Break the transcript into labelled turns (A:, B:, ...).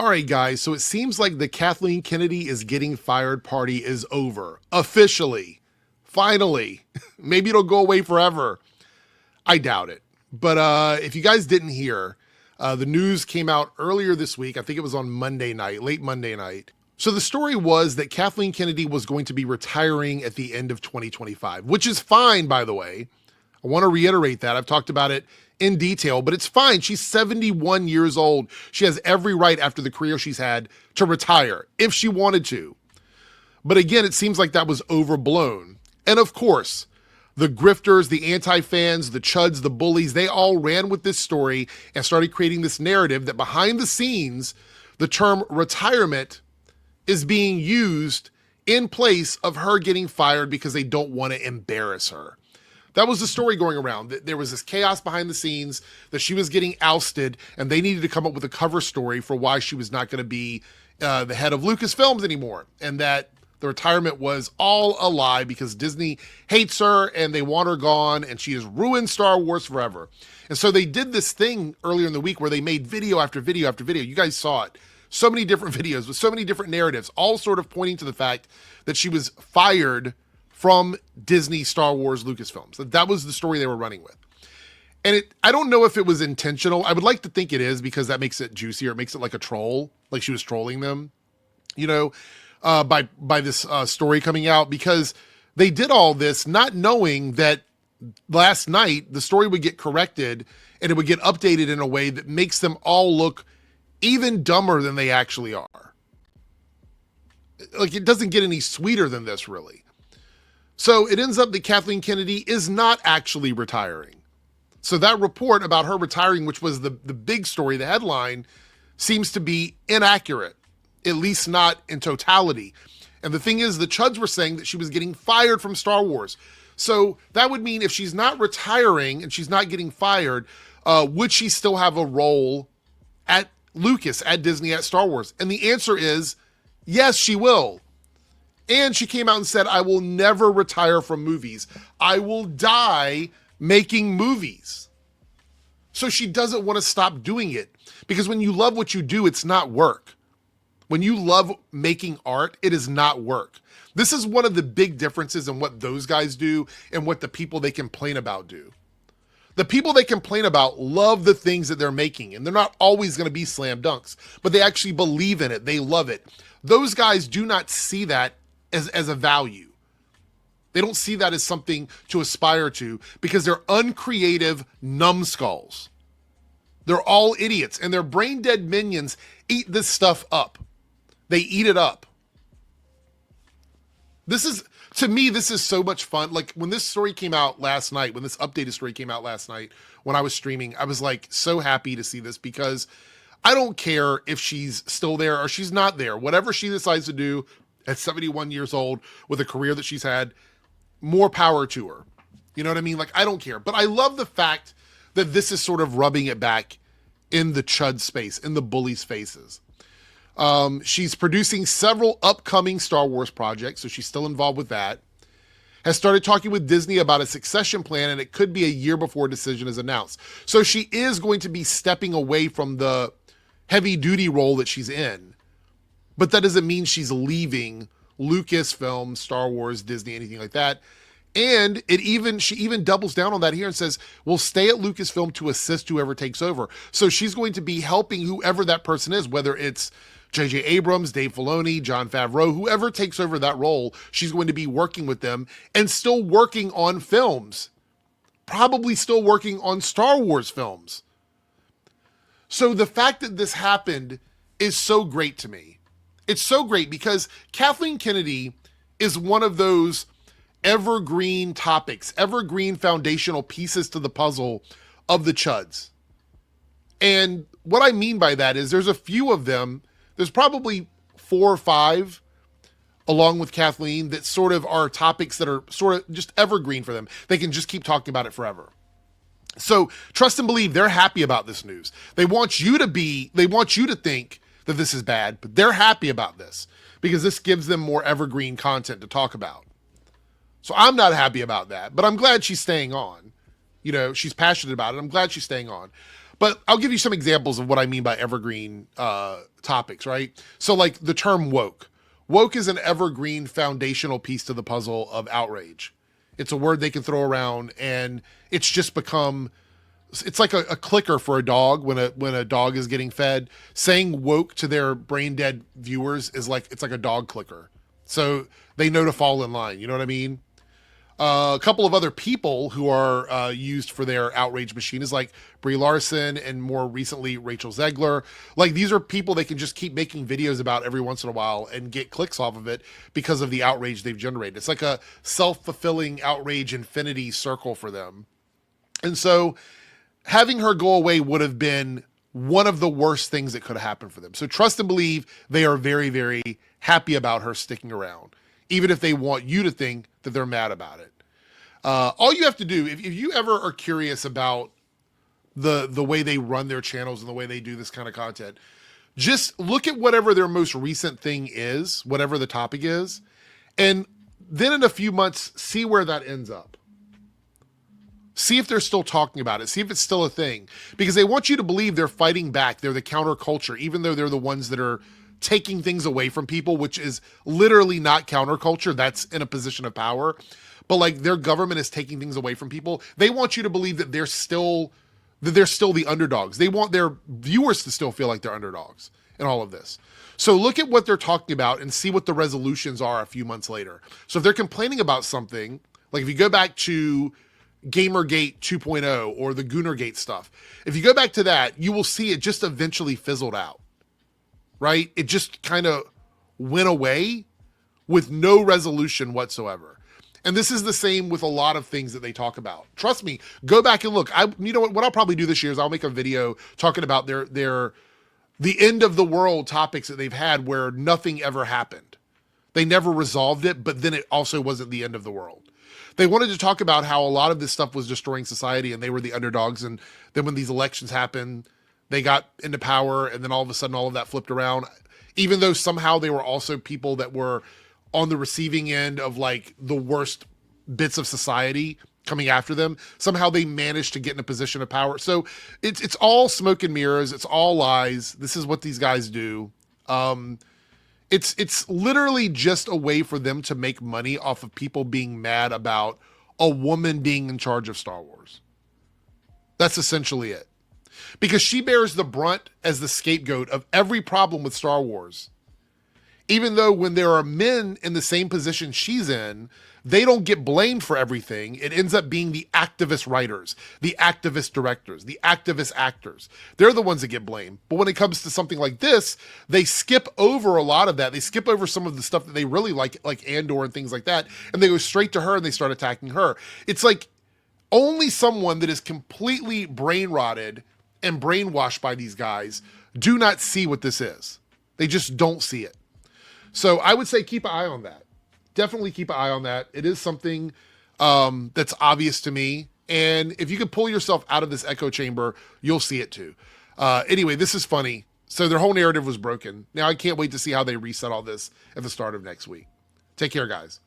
A: All right, guys, so it seems like the Kathleen Kennedy is getting fired party is over. Officially. Finally. Maybe it'll go away forever. I doubt it. But if you guys didn't hear, the news came out earlier this week. I think it was on Monday night, late Monday night. So the story was that Kathleen Kennedy was going to be retiring at the end of 2025, which is fine, by the way. I want to reiterate that. I've talked about it in detail, but it's fine. She's 71 years old. She has every right after the career she's had to retire if she wanted to. But again, it seems like that was overblown. And of course, the grifters, the anti-fans, the chuds, the bullies, they all ran with this story and started creating this narrative that behind the scenes, the term retirement is being used in place of her getting fired because they don't want to embarrass her. That was the story going around. There was this chaos behind the scenes that she was getting ousted and they needed to come up with a cover story for why she was not going to be the head of Lucasfilms anymore. And that the retirement was all a lie because Disney hates her and they want her gone and she has ruined Star Wars forever. And so they did this thing earlier in the week where they made video after video after video. You guys saw it. So many different videos with so many different narratives, all sort of pointing to the fact that she was fired from Disney, Star Wars, Lucasfilms. That was the story they were running with. And I don't know if it was intentional. I would like to think it is because that makes it juicier. It makes it like a troll, like she was trolling them, you know, by this story coming out, because they did all this not knowing that last night the story would get corrected and it would get updated in a way that makes them all look even dumber than they actually are. Like, it doesn't get any sweeter than this, really. So it ends up that Kathleen Kennedy is not actually retiring. So that report about her retiring, which was the big story, the headline, seems to be inaccurate, at least not in totality. And the thing is, the Chuds were saying that she was getting fired from Star Wars. So that would mean if she's not retiring and she's not getting fired, would she still have a role at Lucas, at Disney, at Star Wars? And the answer is yes, she will. And she came out and said, I will never retire from movies. I will die making movies. So she doesn't want to stop doing it, because when you love what you do, it's not work. When you love making art, it is not work. This is one of the big differences in what those guys do and what the people they complain about do. The people they complain about love the things that they're making, and they're not always going to be slam dunks, but they actually believe in it. They love it. Those guys do not see that as a value. They don't see that as something to aspire to because they're uncreative numbskulls. They're all idiots, and their brain dead minions eat this stuff up. They eat it up. To me, this is so much fun. Like, when this story came out last night, when this updated story came out last night, when I was streaming, I was like so happy to see this, because I don't care if she's still there or she's not there. Whatever she decides to do at 71 years old with a career that she's had, more power to her. You know what I mean? Like, I don't care. But I love the fact that this is sort of rubbing it back in the chud space, in the bullies' faces. She's producing several upcoming Star Wars projects, so she's still involved with that. Has started talking with Disney about a succession plan, and it could be a year before a decision is announced. So she is going to be stepping away from the heavy-duty role that she's in. But that doesn't mean she's leaving Lucasfilm, Star Wars, Disney, anything like that. And she even doubles down on that here and says, we'll stay at Lucasfilm to assist whoever takes over. So she's going to be helping whoever that person is, whether it's J.J. Abrams, Dave Filoni, Jon Favreau, whoever takes over that role, she's going to be working with them and still working on films. Probably still working on Star Wars films. So the fact that this happened is so great to me. It's so great because Kathleen Kennedy is one of those evergreen topics, evergreen foundational pieces to the puzzle of the Chuds. And what I mean by that is there's a few of them, there's probably 4 or 5 along with Kathleen that sort of are topics that are sort of just evergreen for them. They can just keep talking about it forever. So trust and believe they're happy about this news. They want you to think that this is bad, but they're happy about this because this gives them more evergreen content to talk about. So I'm not happy about that, but I'm glad she's staying on. You know, she's passionate about it. I'm glad she's staying on. But I'll give you some examples of what I mean by evergreen topics, right? So like the term woke. Woke is an evergreen foundational piece to the puzzle of outrage. It's a word they can throw around, and it's just become, it's like a clicker for a dog when a dog is getting fed. Saying woke to their brain dead viewers is like, it's like a dog clicker. So they know to fall in line. You know what I mean? A couple of other people who are used for their outrage machine is like Brie Larson and more recently Rachel Zegler. Like these are people they can just keep making videos about every once in a while and get clicks off of it because of the outrage they've generated. It's like a self-fulfilling outrage infinity circle for them. And so having her go away would have been one of the worst things that could have happened for them. So trust and believe they are very, very happy about her sticking around, even if they want you to think that they're mad about it. All you have to do, if you ever are curious about the way they run their channels and the way they do this kind of content, just look at whatever their most recent thing is, whatever the topic is, and then in a few months, see where that ends up. See if they're still talking about it. See if it's still a thing. Because they want you to believe they're fighting back. They're the counterculture, even though they're the ones that are taking things away from people, which is literally not counterculture. That's in a position of power. But like their government is taking things away from people. They want you to believe that they're still the underdogs. They want their viewers to still feel like they're underdogs in all of this. So look at what they're talking about and see what the resolutions are a few months later. So if they're complaining about something, like if you go back to Gamergate 2.0 or the Goonergate stuff, if you go back to that, you will see it just eventually fizzled out, right? It just kind of went away with no resolution whatsoever. And this is the same with a lot of things that they talk about. Trust me, go back and look. You know what I'll probably do this year is I'll make a video talking about the end of the world topics that they've had where nothing ever happened. They never resolved it, but then it also wasn't the end of the world. They wanted to talk about how a lot of this stuff was destroying society and they were the underdogs. And then when these elections happened, they got into power and then all of a sudden all of that flipped around. Even though somehow they were also people that were on the receiving end of like the worst bits of society coming after them, somehow they managed to get in a position of power. So it's all smoke and mirrors. It's all lies. This is what these guys do. It's literally just a way for them to make money off of people being mad about a woman being in charge of Star Wars. That's essentially it. Because she bears the brunt as the scapegoat of every problem with Star Wars. Even though when there are men in the same position she's in, they don't get blamed for everything. It ends up being the activist writers, the activist directors, the activist actors. They're the ones that get blamed. But when it comes to something like this, they skip over a lot of that. They skip over some of the stuff that they really like Andor and things like that, and they go straight to her and they start attacking her. It's like only someone that is completely brain rotted and brainwashed by these guys do not see what this is. They just don't see it. So I would say keep an eye on that. Definitely keep an eye on that. It is something that's obvious to me. And if you can pull yourself out of this echo chamber, you'll see it too. Anyway, this is funny. So their whole narrative was broken. Now I can't wait to see how they reset all this at the start of next week. Take care, guys.